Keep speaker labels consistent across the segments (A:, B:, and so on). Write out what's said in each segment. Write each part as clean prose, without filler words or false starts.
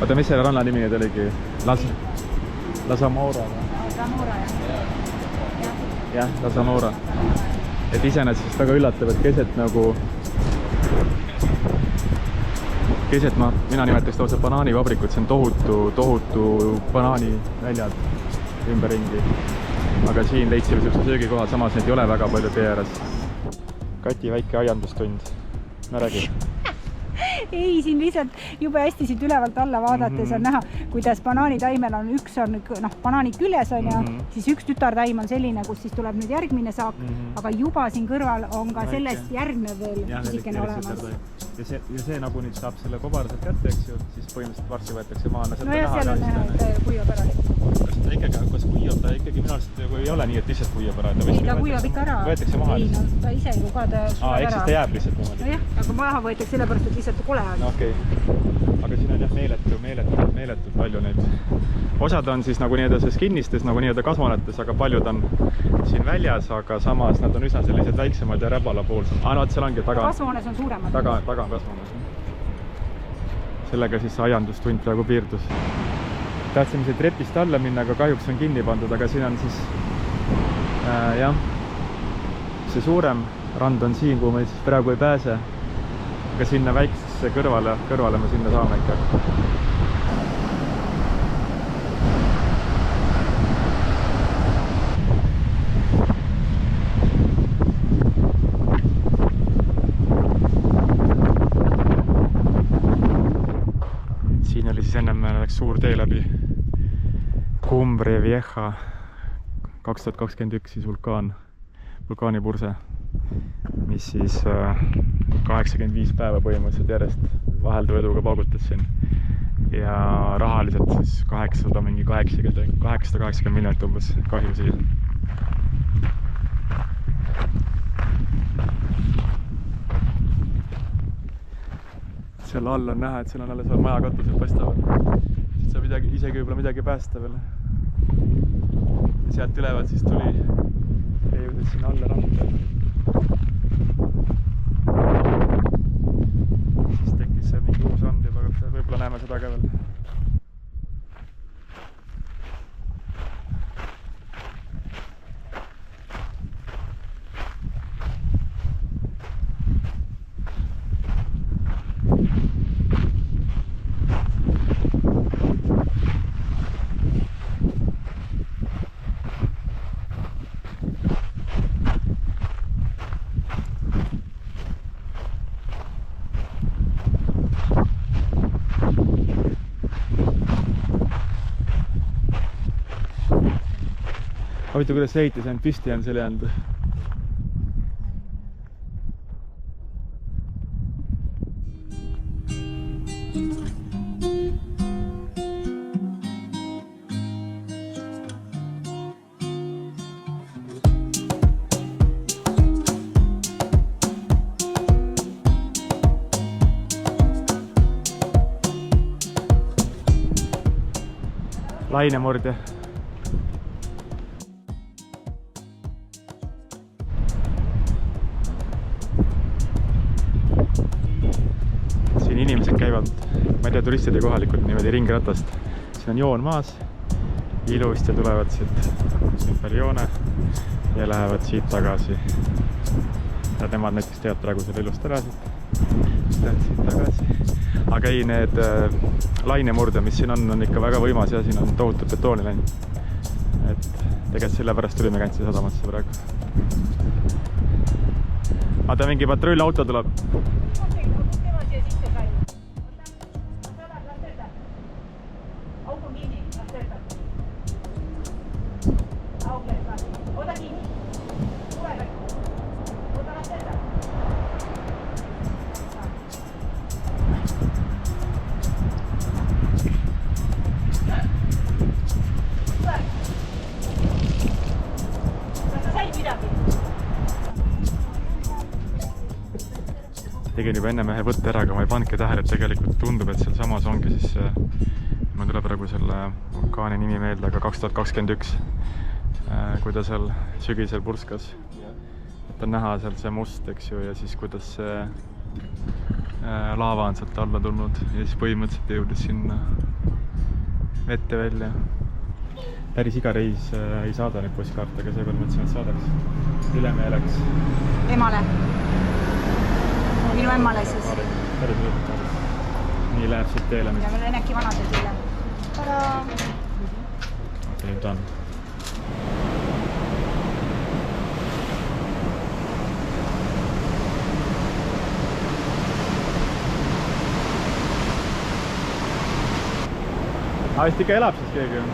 A: Oota, mis selle ranna nimi nüüd oligi? La Zamora või?
B: Zamora,
A: jah, La Zamora. Et iseenesest väga üllatav, et keset nagu... Keset mina nimetaks lausa banaanivabrikut, see on tohutu banaaniväljad ümberringi. Aga siin leidsime sellise söögikoha, samas neid ei ole väga palju tee ääres. Kati väike aiandustund. No räägi.
B: Ei, siin lihtsalt jube hästi siit ülevalt alla vaadates on näha, kuidas banaanitaimel on üks on banaani küljes on ja siis üks tütartaim on selline, kus siis tuleb nüüd järgmine saak, aga juba siin kõrval on ka sellest järgnev veel pisikene olemas.
A: Ja see nagu nüüd saab selle kobarased kätte, eks ju, siis põhimõtteliselt varsti võetakse maana.
B: No ja seal on näha, et kuivab ära.
A: Kas kuivab ta ikkagi minu arust ei ole nii, et lihtsalt kuivab ära?
B: Ei, ta kuivab ikka ära.
A: Võetakse maha?
B: Ei, no ta ise ju ka ta suleb ära.
A: Eks ta jääb lihtsalt niimoodi?
B: No jah, aga maha võetakse sellepärast, et lihtsalt kole on.
A: Okei. Aga siin on jah meeletult palju neid. Osad on siis nagu nii-öelda selles kinnistes, nagu nii-öelda kasvoonetes, aga paljud on siin väljas, aga samas nad on üsna sellised väiksemad ja räbalapoolsed. No seal ongi taga.
B: Kasvoones on suuremad.
A: Taga on kasvoones. Sellega siis aiandustund praegu piirdus. Tahtsime siit trepist alla minna, aga kahjuks on kinni pandud, aga siin on siis jah, see suurem rand on siin, kuhu me siis praegu ei pääse. Aga sinna väiksesse kõrvale me sinna saame ikka. Siin oli siis ennem läks suur tee läbi Cumbre Vieja 2021 siis vulkaanipurse, mis siis 85 päeva põhimõtteliselt järjest vahelduva eduga paugutas siin ja rahaliselt siis 880 miljonit umbes kahju siia. Seal all on näha, et seal on alles veel majakatused paistavad. Siit saab isegi võib-olla midagi päästa veel. Sealt ülevalt siis tuli jõudis sinna alla randa. Siis tekkis see mingi uus rand juba, võib-olla näeme seda ka veel. Huvitav, kuidas see ehitis ainult püsti on selle jäänud. Lainemurdja. Inimesed käivad, ma ei tea, turistid ja kohalikud niimoodi ringratast. Siin on joon maas, ilusti tulevad siit ümber joone ja lähevad siit tagasi. Ja nemad näiteks teevad praegu selle ilust ära siit tagasi. Aga ei, need lainemurde, mis siin on ikka väga võimas ja siin on tohutud betooni läinud. Et tegelikult sellepärast tulime Kantsi sadamasse praegu. Vaata, mingi patrullauto tuleb. Tegin juba enne ühe võtte ära, aga ma ei pannudki tähele, et tegelikult tundub, et seal samas ongi siis mul tuleb praegu selle vulkaani nimi meelde, aga 2021 kui ta seal sügisel purskas. Et on näha sealt see must, eks ju, ja siis kuidas see laava on sealt alla tulnud ja siis põhimõtteliselt jõudis sinna vette välja. Päris iga reis ei saada neid postkaarte, aga seekord mõtlesin, et saadaks ülemeeleks.
B: Emale. Minu emmale siis.
A: Päris lõpp. Nii läheb siit teele.
B: Ja meil on äkki vanade teele. Tada!
A: Okei, nüüd on. Aga vist ikka elab siis keegi on?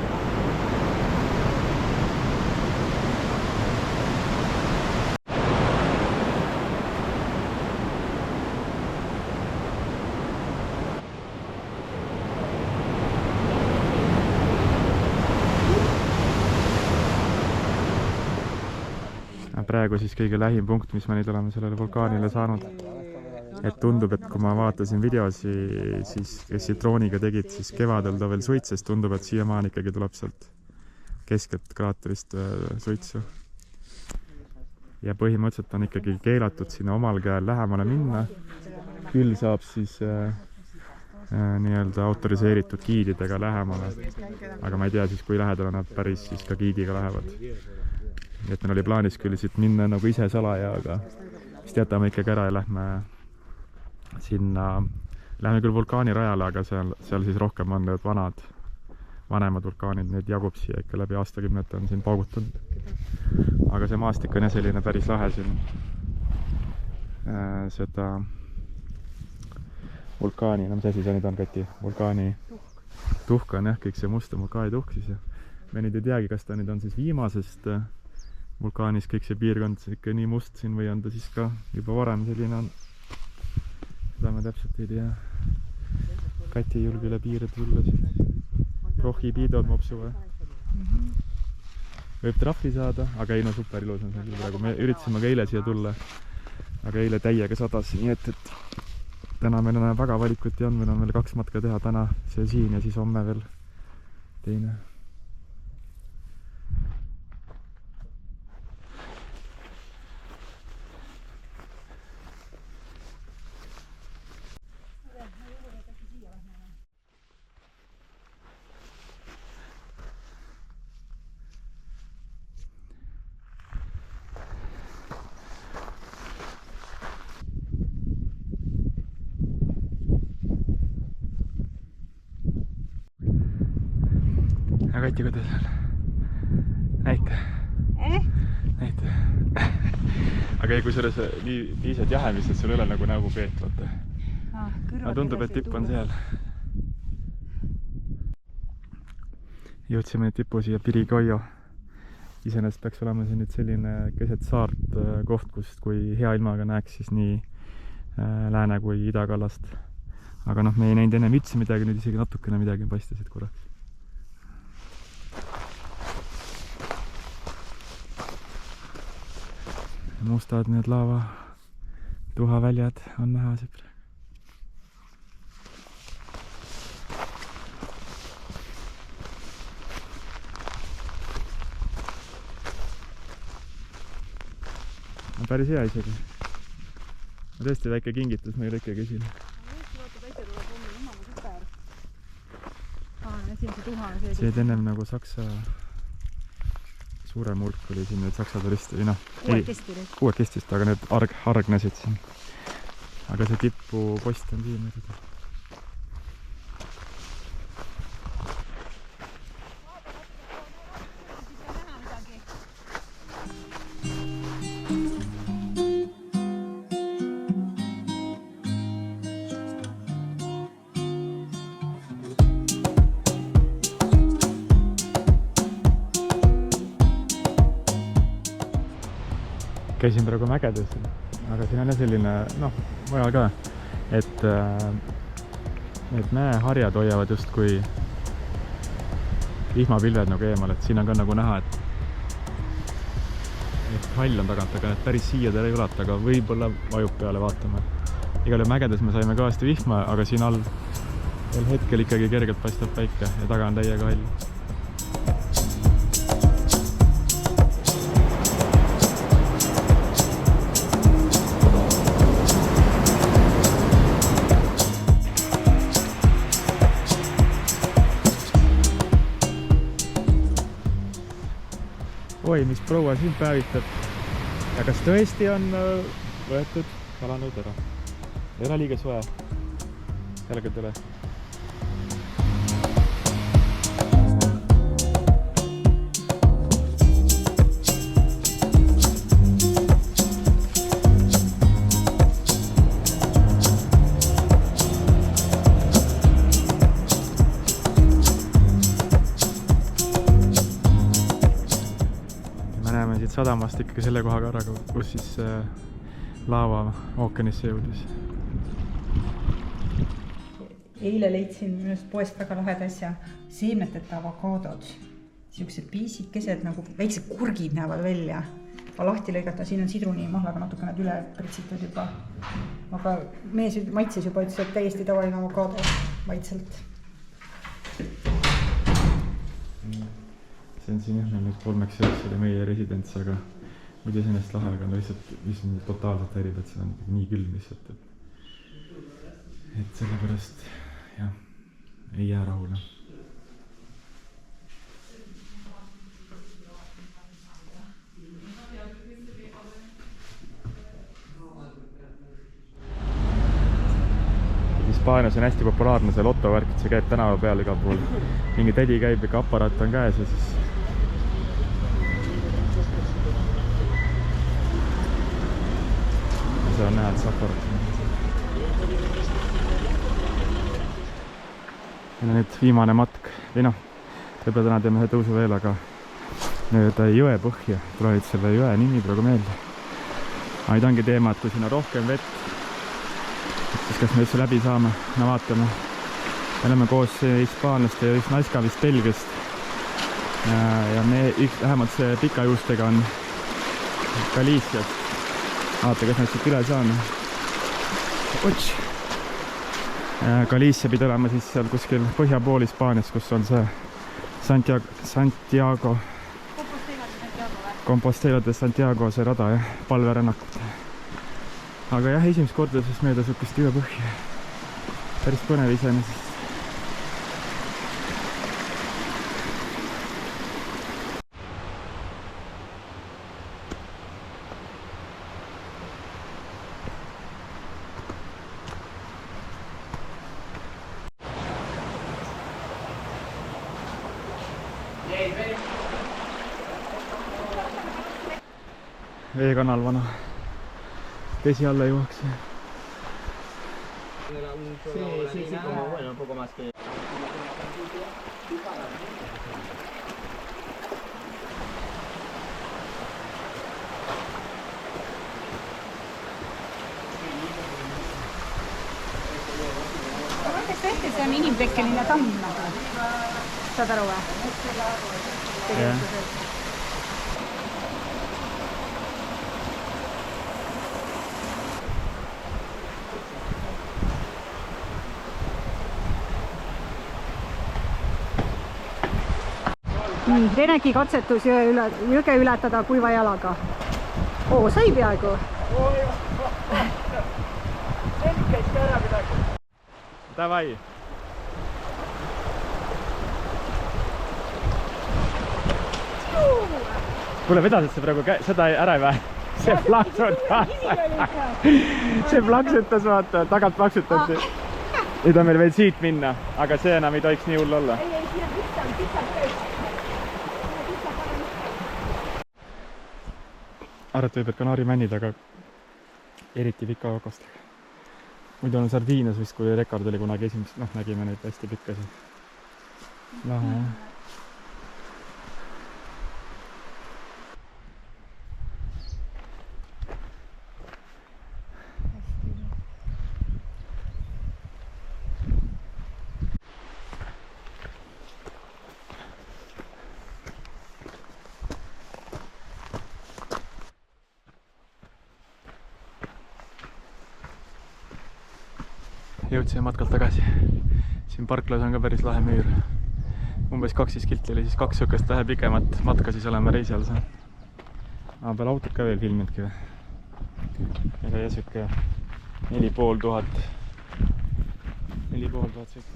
A: Praegu siis kõige lähim punkt, mis me nüüd oleme sellele vulkaanile saanud. Et tundub, et kui ma vaatasin videosi, siis kes siit drooniga tegid, siis kevadel ta veel suitses, tundub, et siiamaani ikkagi tuleb sealt keskelt kraaterist suitsu. Ja põhimõtteliselt on ikkagi keelatud sinna omal käel lähemale minna. Küll saab siis nii-öelda autoriseeritud giididega lähemale. Aga ma ei tea siis, kui lähedal nad päris siis ka giidiga lähevad. Nii et meil oli plaanis küll siit minna nagu ise salaja, aga siis jätame ikkagi ära ja lähme sinna, lähme küll vulkaanirajale, aga seal siis rohkem on need vanemad vulkaanid, need jagub siia ikka läbi aastakümnete on siin paugutanud. Aga see maastik on selline päris lahe siin seda vulkaani, no mis asi see nüüd on, Kati? Vulkaani tuhk on jah, kõik see must on vulkaani tuhk siis ja me nüüd ei teagi, kas ta nüüd on siis viimasest vulkaanis kõik see piirkond ikka nii must siin või on ta siis ka juba varem selline on. Seda me täpselt ei tea. Kati ei julge üle piire tulla siin. Rohipiidod mopsu või? Võib trahvi saada, aga ei no super ilus on see küll praegu. Me üritasime ka eile siia tulla, aga eile täiega sadas, nii et täna meil on väga valikut ja on, meil on veel 2 matka teha, täna see siin ja siis homme veel teine. Kati, kuidas on? Näita. Näita. Aga ei, kui selles nii piisad jahemist, et sul ei ole nagu nägu peet, vaata. Aga tundub, et tipp on seal. Jõudsime tipu siia Pirigoio. Iseenesest peaks olema siin nüüd selline keset saart koht, kust kui hea ilmaga näeks siis nii lääne kui idakallast. Aga noh, me ei näinud enne üldse midagi, nüüd isegi natukene midagi paistasid korraks. Mustad need laava tuhaväljad on näha see praegu. On päris hea isegi. Tõesti väike kingitus meile ikkagi siin. See on ennem nagu Saksa suurem hulk oli siin nüüd Saksa turisti või noh, kuuekestist, aga need hargnesid siin. Aga see tipu post on siin. Käisin praegu mägedes, aga siin on selline, noh, mujal ka, et need mäeharjad hoiavad justkui vihmapilved nagu eemal, et siin on ka nagu näha, et hall on tagant, aga need päris siia ta ei ulata, aga võib-olla vajub peale vaatama. Igal juhul mägedes me saime kõvasti vihma, aga siin all veel hetkel ikkagi kergelt paistab päike ja taga on täiega hall. oi, mis proua siin päevitab. Ja kas tõesti on võetud kalanõud ära? Ei ole liiga soe. Sellega tule. Sadamast ikkagi selle koha ära, kus siis laeva ookeanisse jõudis.
B: Eile leidsin minust poest väga laheda asja, seemneteta avokaadod. Siuksed piisikesed, nagu väiksed kurgid näevad välja. Lahti lõigata, siin on sidrunimahlaga natukene üle pritsitud juba. Aga mees maitses juba, ütles, et täiesti tavaline avokaado maitselt.
A: See on siin jah, meil nüüd 3 ööks oli meie residents, aga muidu ennast lahe, aga lihtsalt totaalselt härib, et see on nii külm lihtsalt. Et sellepärast jah, ei jää rahule. Hispaanias on hästi populaarne see lotovärk, et see käib tänava peal igal pool. Mingi tädi käib, ikka aparaat on käes ja siis see on näha, et see aparaat on. Meil on nüüd viimane matk, või noh, võib-olla täna teeme ühe tõusu veel, aga nüüd jõe põhja. Tule nüüd selle jõe nimi praegu meelde. Nüüd ongi teema, et kui siin on rohkem vett, siis kas me üldse läbi saame, no vaatame. Me oleme koos hispaanlaste ja üks naiska vist Belgiast. Ja me vähemalt see pika juustega on Galiciast. Vaata, kas nad siit üle saan. Ots! Galicia pidi olema siis seal kuskil põhja pool Hispaanias, kus on see Santiago Compostela de Santiago see rada ja palverännakut. Aga jah, esimest korda siis mööda sukust üle põhja. Päris põnev iseenesest. Veekanal vana. Vesi alla juuakse.
C: Sí, como bueno, un poco más que...
B: Vaataks ette, see on inimtekkeline tamm nagu. Saad aru või?
A: Jah.
B: Reneki katsetus jõge ületada kuiva jalaga. Oo, sai peaaegu.
A: Davai. Kuule, vedasid see praegu seda ära ei vähe? See plaksutas. See plaksutas, vaata, tagant plaksutas. Nüüd on meil veel siit minna, aga see enam ei tohiks nii hull olla.
B: Ei, siin on pitsalt töös.
A: Arvata võib, et kanaarimännid, aga eriti pika okostega. Muidu on Sardiinias vist, kui rekord oli kunagi esimest, nägime neid hästi pikkasi. Lahe, jah. Jõudsime matkalt tagasi. Siin parklas on ka päris lahe müür. Umbes 12 kilti oli siis 2 sõkest vähe pikemat matka, siis oleme reisi all saanud. Peale autot ka veel filmidki või? Ega jäsuke 4500. 4500 sõkest.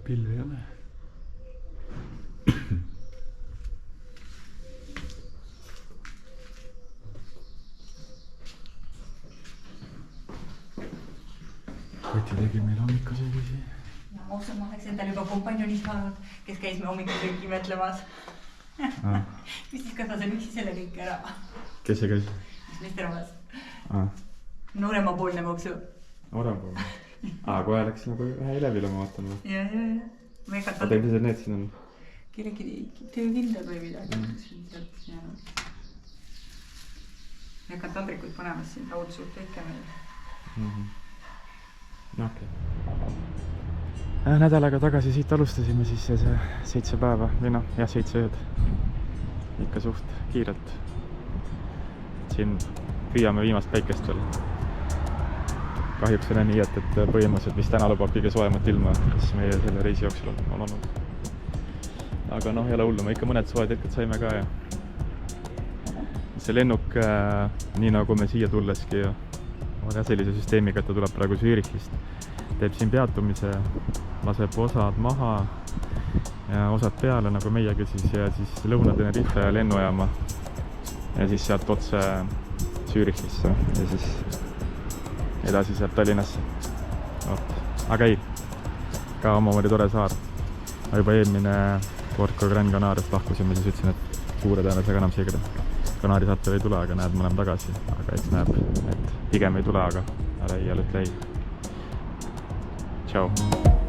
A: pilvi ei ole. Koti tegi meil hommikusöögi siia.
D: Ja ausalt, ma oleks endale juba kompanjonid saanud, kes käis me hommikusööki mõtlemas. Mis siis, kas ma sain üksi selle kõik ära?
A: Kes see käis?
D: Meesterahvas. Nooremapoolne moksu.
A: Nooremapoolne? Kohe läks nagu ühe Elevile ma vaatama.
D: Ja.
A: Oota, mis need siin on?
D: Kellegi töökindad või midagi. Me hakkan taldrikuid panemas siin laud suht väike meil.
A: Okei. Nädalaga tagasi siit alustasime siis see 7 päeva või noh, jah 7 ööd. Ikka suht kiirelt. Siin püüame viimast päikest veel. Kahjuks on nii, et põhimõtteliselt mis täna lubab kõige soojemat ilma, mis meie selle reisi jooksul on olnud. Aga noh, ei ole hullu, me ikka mõned soojad hetked saime ka ja see lennuk, nii nagu me siia tulleski on jah sellise süsteemiga, et ta tuleb praegu Zürichist. Teeb siin peatumise, laseb osad maha ja osad peale nagu meiegi siis ja siis Lõuna-Tenerife lennujaama ja siis sealt otse Zürichisse ja siis edasi sealt Tallinnasse. Aga ei, ka omamoodi tore saar. Juba eelmine kord, kui Gran Canariast lahkusime, siis ütlesin, et suure tõenäosusega enam siia Kanaari saartele ei tule, aga näed, me oleme tagasi. Aga eks näeb, et pigem ei tule, aga ära iial ütle ei. Tšau!